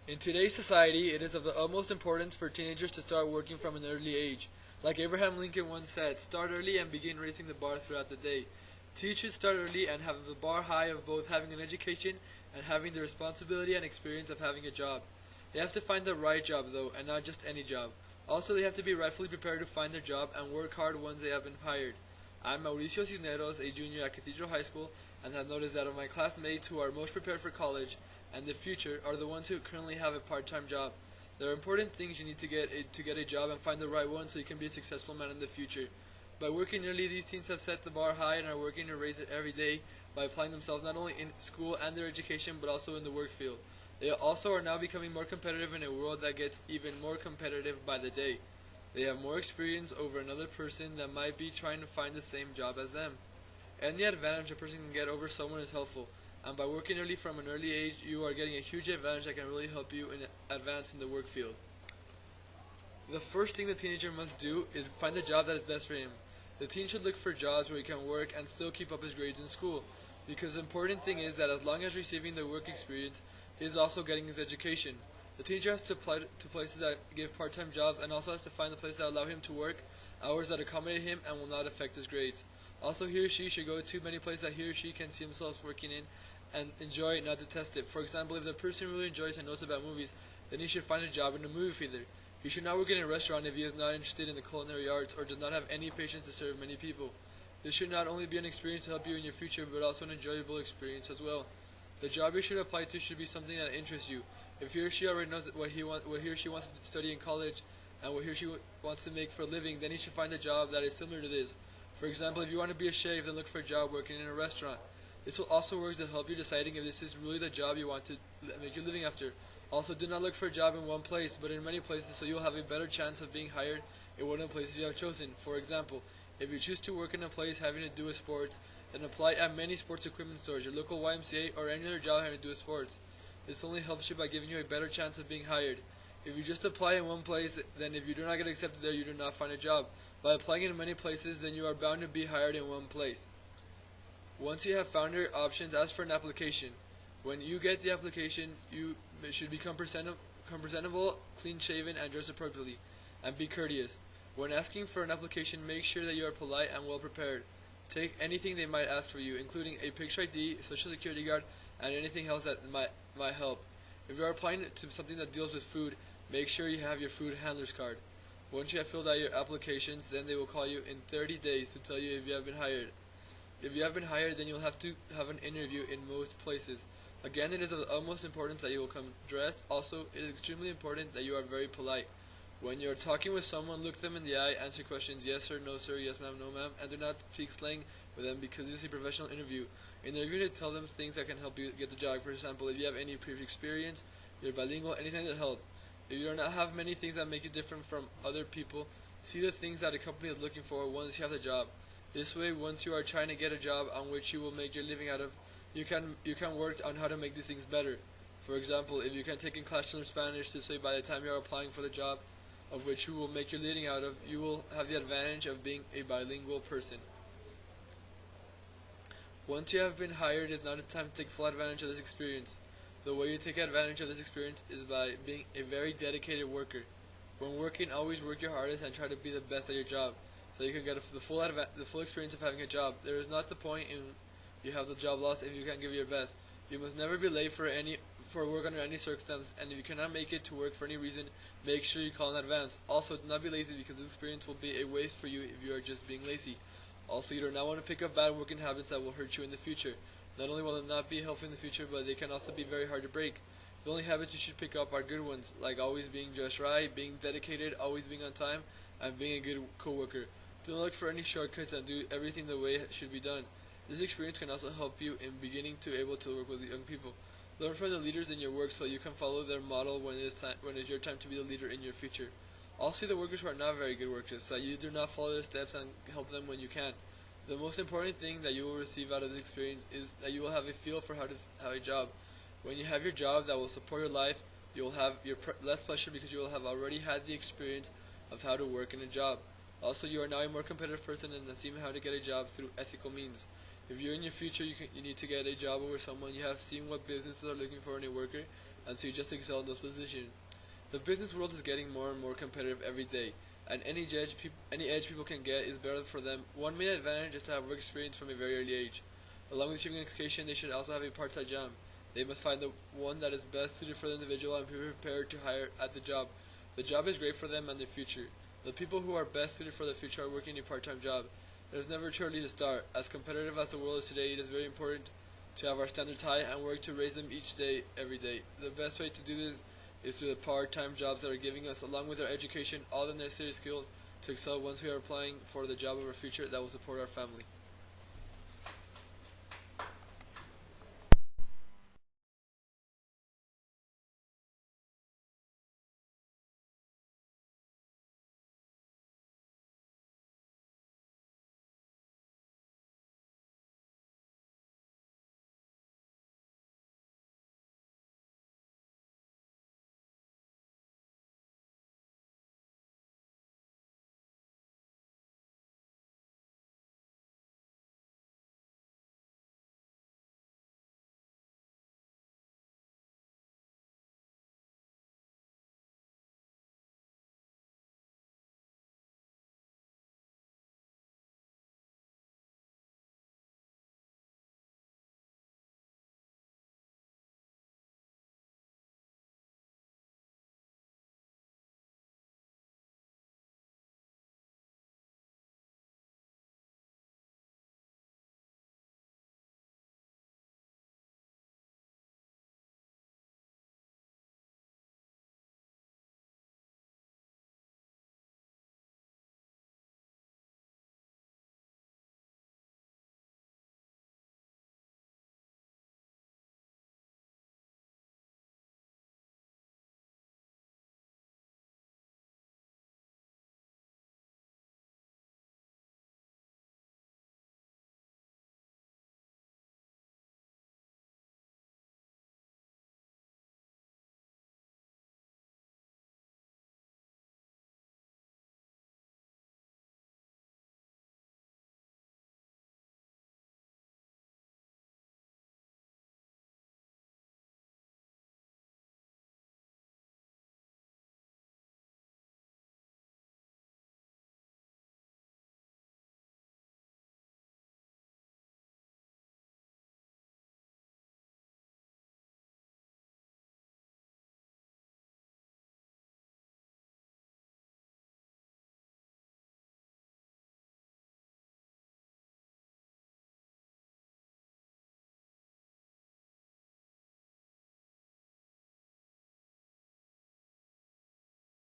In today's society, it is of the utmost importance for teenagers to start working from an early age. Like Abraham Lincoln once said, start early and begin raising the bar throughout the day. Teens should start early and have the bar high of both having an education and having the responsibility and experience of having a job. They have to find the right job though, and not just any job. Also, they have to be rightfully prepared to find their job and work hard once they have been hired. I'm Mauricio Cisneros, a junior at Cathedral High School, and have noticed that of my classmates who are most prepared for college and the future are the ones who currently have a part-time job. There are important things you need to get a job and find the right one so you can be a successful man in the future. By working early, these teens have set the bar high and are working to raise it every day by applying themselves not only in school and their education but also in the work field. They also are now becoming more competitive in a world that gets even more competitive by the day. They have more experience over another person that might be trying to find the same job as them. Any advantage a person can get over someone is helpful, and by working early from an early age, you are getting a huge advantage that can really help you advance in the work field. The first thing the teenager must do is find the job that is best for him. The teen should look for jobs where he can work and still keep up his grades in school, because the important thing is that as long as receiving the work experience, he is also getting his education. The teenager has to apply to places that give part-time jobs and also has to find the places that allow him to work hours that accommodate him and will not affect his grades. Also, he or she should go to many places that he or she can see himself working in and enjoy it, not detest it. For example, if the person really enjoys and knows about movies, then he should find a job in a movie theater. He should not work in a restaurant if he is not interested in the culinary arts or does not have any patience to serve many people. This should not only be an experience to help you in your future, but also an enjoyable experience as well. The job you should apply to should be something that interests you. If he or she already knows what he or she wants to study in college and what he or she wants to make for a living, then he should find a job that is similar to this. For example, if you want to be a chef, then look for a job working in a restaurant. This will also work to help you deciding if this is really the job you want to make your living after. Also, do not look for a job in one place, but in many places, so you'll have a better chance of being hired in one of the places you have chosen. For example, if you choose to work in a place having to do with sports, then apply at many sports equipment stores, your local YMCA, or any other job having to do with sports. This only helps you by giving you a better chance of being hired. If you just apply in one place, then if you do not get accepted there, you do not find a job. By applying in many places, then you are bound to be hired in one place. Once you have found your options, ask for an application. When you get the application, you should become presentable, clean-shaven, and dress appropriately, and be courteous. When asking for an application, make sure that you are polite and well-prepared. Take anything they might ask for you, including a picture ID, social security card, and anything else that might help. If you are applying to something that deals with food, make sure you have your food handler's card. Once you have filled out your applications, then they will call you in 30 days to tell you if you have been hired. If you have been hired, then you'll have to have an interview in most places. Again, it is of the utmost importance that you will come dressed. Also, it is extremely important that you are very polite. When you are talking with someone, look them in the eye, answer questions yes sir, no sir, yes ma'am, no ma'am, and do not speak slang with them because this is a professional interview. In the interview, tell them things that can help you get the job. For example, if you have any previous experience, you're bilingual, anything that helps. If you do not have many things that make you different from other people, see the things that a company is looking for once you have the job. This way, once you are trying to get a job on which you will make your living out of, you can work on how to make these things better. For example, if you can take in class to learn Spanish, this way by the time you are applying for the job of which you will make your living out of, you will have the advantage of being a bilingual person. Once you have been hired, it is now the time to take full advantage of this experience. The way you take advantage of this experience is by being a very dedicated worker. When working, always work your hardest and try to be the best at your job, so you can get the full experience of having a job. There is not the point in you have the job lost if you can't give your best. You must never be late for work under any circumstance, and if you cannot make it to work for any reason, make sure you call in advance. Also, do not be lazy because this experience will be a waste for you if you are just being lazy. Also, you do not want to pick up bad working habits that will hurt you in the future. Not only will they not be helpful in the future, but they can also be very hard to break. The only habits you should pick up are good ones, like always being just right, being dedicated, always being on time, and being a good co-worker. Do not look for any shortcuts and do everything the way it should be done. This experience can also help you in beginning to able to work with young people. Learn from the leaders in your work so you can follow their model when it is your time to be the leader in your future. Also, the workers who are not very good workers, so you do not follow their steps and help them when you can. The most important thing that you will receive out of this experience is that you will have a feel for how to have a job. When you have your job that will support your life, you will have less pressure because you will have already had the experience of how to work in a job. Also, you are now a more competitive person and have seen how to get a job through ethical means. If you're in your future, you need to get a job over someone. You have seen what businesses are looking for in a worker, and so you just excel in those positions. The business world is getting more and more competitive every day, and any edge people can get is better for them. One main advantage is to have work experience from a very early age. Along with achieving education, they should also have a part-time job. They must find the one that is best suited for the individual and be prepared to hire at the job. The job is great for them and their future. The people who are best suited for the future are working a part-time job. It is never too early to start. As competitive as the world is today, it is very important to have our standards high and work to raise them each day, every day. The best way to do this is through the part-time jobs that are giving us, along with our education, all the necessary skills to excel once we are applying for the job of our future that will support our family.